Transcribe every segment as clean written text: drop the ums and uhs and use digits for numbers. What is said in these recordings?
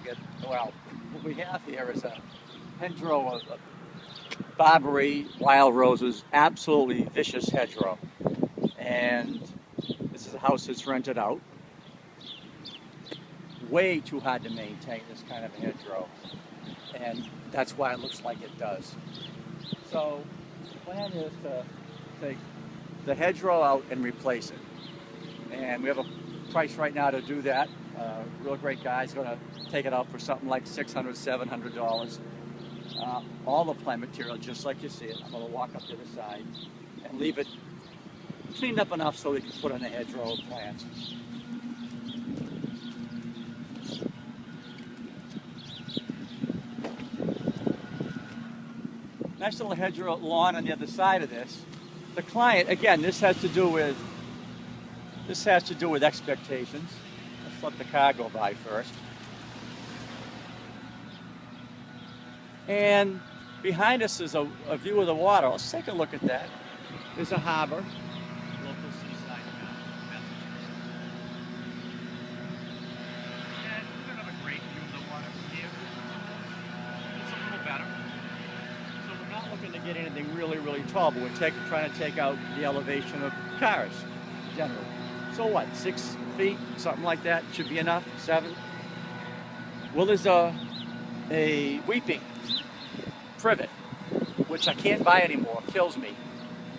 get, well, what we have here is a hedgerow of barberry, wild roses, absolutely vicious hedgerow. And this is a house that's rented out. Way too hard to maintain this kind of a hedgerow. And that's why it looks like it does. So the plan is to take the hedgerow out and replace it. And we have a price right now to do that. Real great guy's going to take it out for something like $600, $700. All the plant material, just like you see it. I'm going to walk up to the side and leave it cleaned up enough so we can put in a hedgerow of plants. Nice little hedgerow lawn on the other side of this. The client, again, this has to do with expectations. Let's let the car go by first. And behind us is a view of the water. Let's take a look at that. There's a harbor, local seaside town, Massachusetts. And we don't have a great view of the water from here. It's a little better. So we're not looking to get anything really, really tall, but we're trying to take out the elevation of cars, generally. So what, 6 feet, something like that, should be enough, 7? Well, there's a weeping privet, which I can't buy anymore, kills me.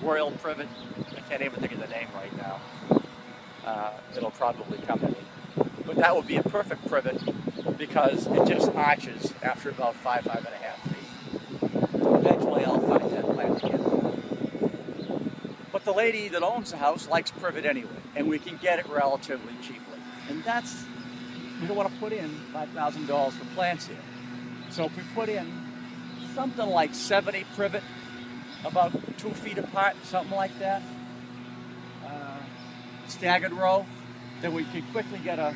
Royal privet, I can't even think of the name right now. It'll probably come to me. But that would be a perfect privet because it just arches after about 5.5 feet. Eventually I'll find that plant again. But the lady that owns the house likes privet anyway, and we can get it relatively cheaply. And we don't want to put in $5,000 for plants here. So if we put in something like 70 privet, about 2 feet apart, something like that, staggered row, then we can quickly get a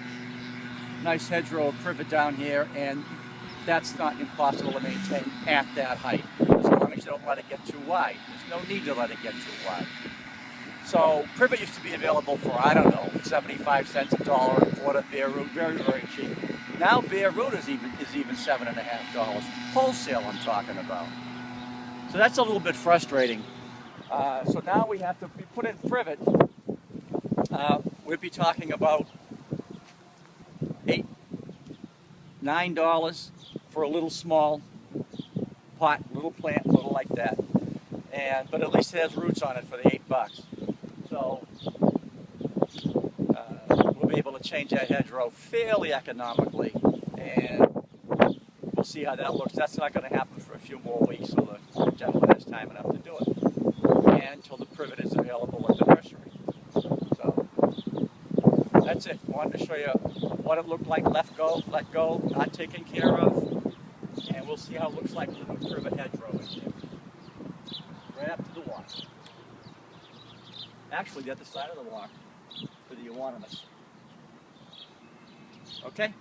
nice hedgerow of privet down here, and that's not impossible to maintain at that height, as long as you don't let it get too wide. There's no need to let it get too wide. So privet used to be available for, I don't know, 75 cents, $1 a quarter, bare root, very, very cheap. Now bare root is even $7.50, wholesale I'm talking about. So that's a little bit frustrating. So now we put in privet. We'd be talking about $8, $9 for a little small pot, little plant, little like that. But at least it has roots on it for the $8. So we'll be able to change that hedgerow fairly economically, and we'll see how that looks. That's not going to happen for a few more weeks, so the gentleman has time enough to do it, and until the privet is available at the nursery. So that's it. I wanted to show you what it looked like, let go, not taken care of, and we'll see how it looks like with a privet hedgerow in here. Right up to the walk. Actually, the other side of the walk for the euonymus. Okay?